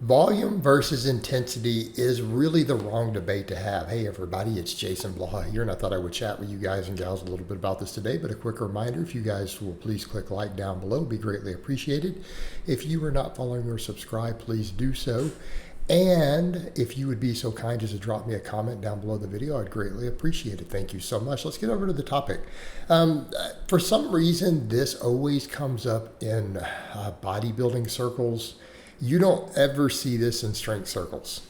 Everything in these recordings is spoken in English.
Volume versus intensity is really the wrong debate to have. Hey everybody, it's Jason Blaha here, and I thought I would chat with you guys and gals a little bit about this today. But a quick reminder, if you guys will please click like down below, it'd be greatly appreciated. If you are not following or subscribed, please do so. And if you would be so kind as to drop me a comment down below the video, I'd greatly appreciate it. Thank you so much. Let's get over to the topic. For some reason, this always comes up in bodybuilding circles. You don't ever see this in strength circles.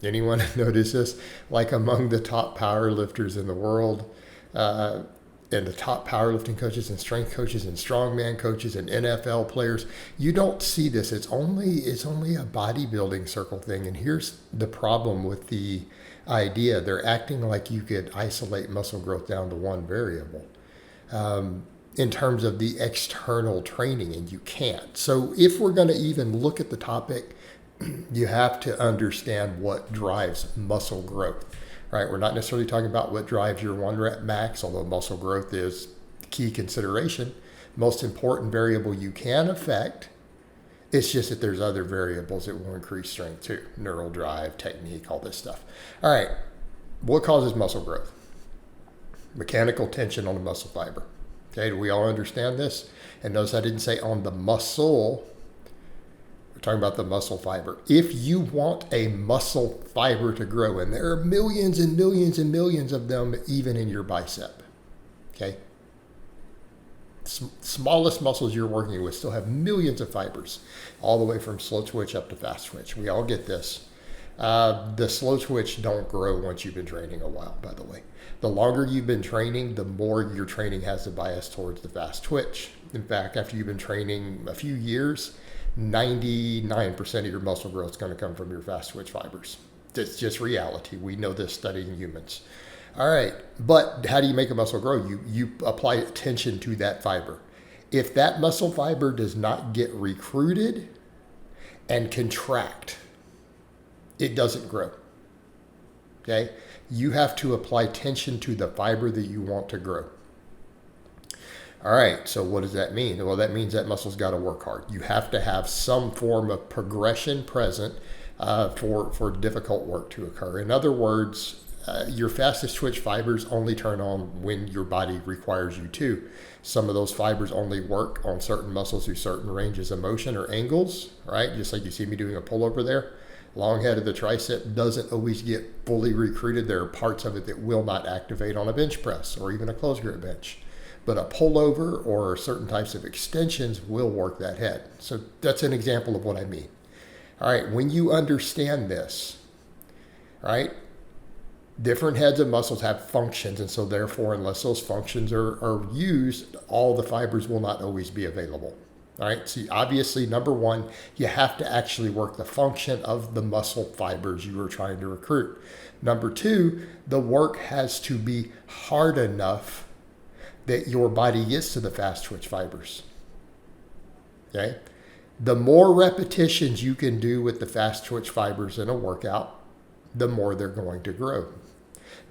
Anyone notice this? Like among the top power lifters in the world, and the top powerlifting coaches and strength coaches and strongman coaches and NFL players, you don't see this. It's only a bodybuilding circle thing. And here's the problem with the idea. They're acting like you could isolate muscle growth down to one variable. In terms of the external training, and you can't. So if we're going to even look at the topic, you have to understand what drives muscle growth, right? We're not necessarily talking about what drives your 1 rep max, although muscle growth is the key consideration. Most important variable you can affect. It's just that there's other variables that will increase strength too. Neural drive, technique, all this stuff. All right, what causes muscle growth? Mechanical tension on the muscle fiber. Okay, do we all understand this? And notice I didn't say on the muscle. We're talking about the muscle fiber. If you want a muscle fiber to grow, and there are millions and millions and millions of them even in your bicep, okay? Smallest muscles you're working with still have millions of fibers, all the way from slow twitch up to fast twitch. We all get this. The slow twitch don't grow once you've been training a while, by the way. The longer you've been training, the more your training has a bias towards the fast twitch. In fact, after you've been training a few years, 99% of your muscle growth is going to come from your fast twitch fibers. It's just reality. We know this studying humans. All right, but how do you make a muscle grow? You apply attention to that fiber. If that muscle fiber does not get recruited and contract, it doesn't grow. Okay? You have to apply tension to the fiber that you want to grow. All right, so what does that mean? Well, that means that muscle's got to work hard. You have to have some form of progression present for difficult work to occur. In other words, your fastest twitch fibers only turn on when your body requires you to. Some of those fibers only work on certain muscles through certain ranges of motion or angles, right? Just like you see me doing a pullover there. Long head of the tricep doesn't always get fully recruited. There are parts of it that will not activate on a bench press or even a closed grip bench. But a pullover or certain types of extensions will work that head. So that's an example of what I mean. All right, when you understand this, right, different heads of muscles have functions. And so therefore, unless those functions are used, all the fibers will not always be available. All right, see, obviously, number one, you have to actually work the function of the muscle fibers you are trying to recruit. Number two, the work has to be hard enough that your body gets to the fast twitch fibers. Okay? The more repetitions you can do with the fast twitch fibers in a workout, the more they're going to grow.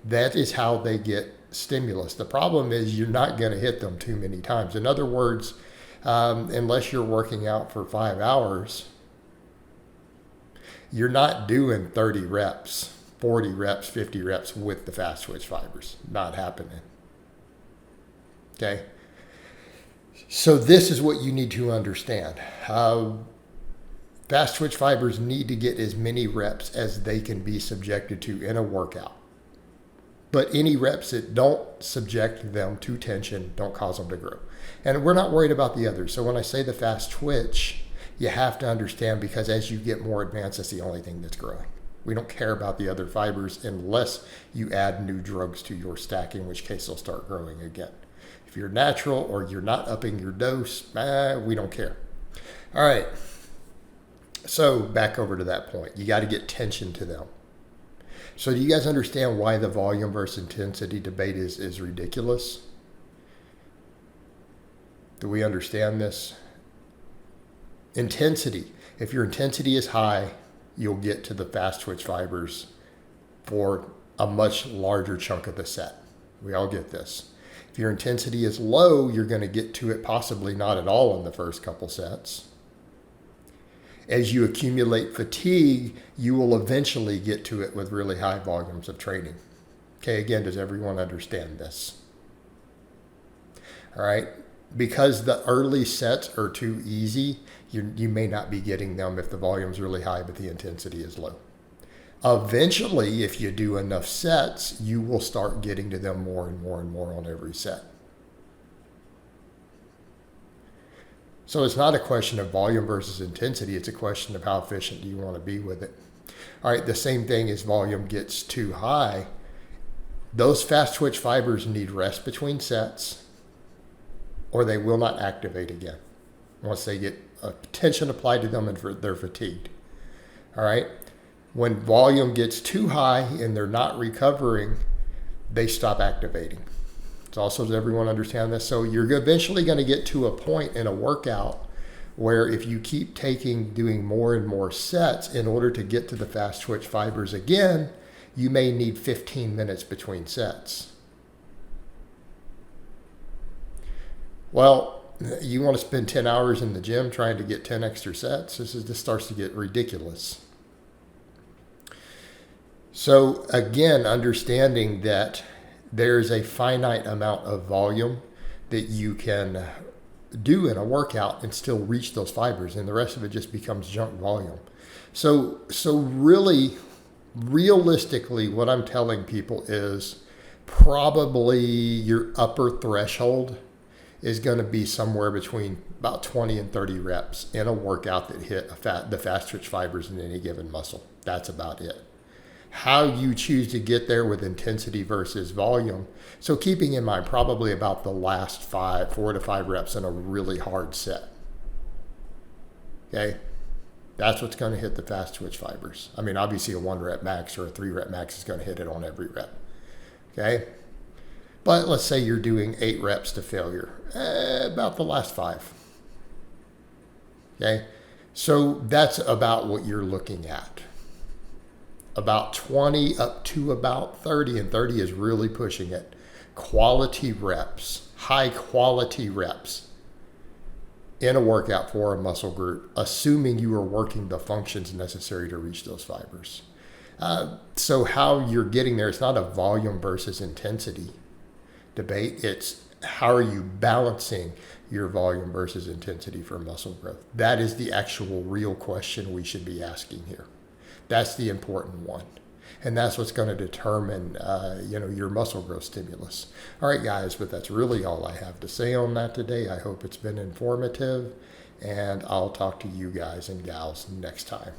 That is how they get stimulus. The problem is you're not going to hit them too many times. In other words, unless you're working out for 5 hours, you're not doing 30 reps, 40 reps, 50 reps with the fast twitch fibers. Not happening. Okay? So this is what you need to understand. Fast twitch fibers need to get as many reps as they can be subjected to in a workout. But any reps that don't subject them to tension don't cause them to grow. And we're not worried about the others. So when I say the fast twitch, you have to understand, because as you get more advanced, that's the only thing that's growing. We don't care about the other fibers unless you add new drugs to your stack, in which case they'll start growing again. If you're natural or you're not upping your dose, we don't care. All right. So back over to that point. You got to get tension to them. So do you guys understand why the volume versus intensity debate is ridiculous? Do we understand this? Intensity. If your intensity is high, you'll get to the fast twitch fibers for a much larger chunk of the set. We all get this. If your intensity is low, you're going to get to it possibly not at all in the first couple sets. As you accumulate fatigue, you will eventually get to it with really high volumes of training. Okay, again, does everyone understand this? All right, because the early sets are too easy, you may not be getting them if the volume's really high but the intensity is low. Eventually, if you do enough sets, you will start getting to them more and more and more on every set. So it's not a question of volume versus intensity. It's a question of how efficient do you want to be with it. All right, the same thing as volume gets too high. Those fast twitch fibers need rest between sets or they will not activate again once they get tension applied to them and they're fatigued. All right. When volume gets too high and they're not recovering, they stop activating. So also, does everyone understand this? So you're eventually going to get to a point in a workout where if you keep doing more and more sets in order to get to the fast twitch fibers again, you may need 15 minutes between sets. Well, you want to spend 10 hours in the gym trying to get 10 extra sets? This starts to get ridiculous. So again, understanding that there's a finite amount of volume that you can do in a workout and still reach those fibers, and the rest of it just becomes junk volume. So really, realistically, what I'm telling people is probably your upper threshold is going to be somewhere between about 20 and 30 reps in a workout that hit the fast twitch fibers in any given muscle. That's about it. How you choose to get there with intensity versus volume. So keeping in mind probably about the last 4 to 5 reps in a really hard set. Okay. That's what's going to hit the fast twitch fibers. I mean, obviously a 1 rep max or a 3 rep max is going to hit it on every rep. Okay. But let's say you're doing 8 reps to failure, about the last 5. Okay. So that's about what you're looking at. About 20 up to about 30, and 30 is really pushing it. Quality reps, high quality reps in a workout for a muscle group, assuming you are working the functions necessary to reach those fibers. So how you're getting there, it's not a volume versus intensity debate. It's how are you balancing your volume versus intensity for muscle growth? That is the actual real question we should be asking here. That's the important one. And that's what's going to determine, your muscle growth stimulus. All right, guys, but that's really all I have to say on that today. I hope it's been informative, and I'll talk to you guys and gals next time.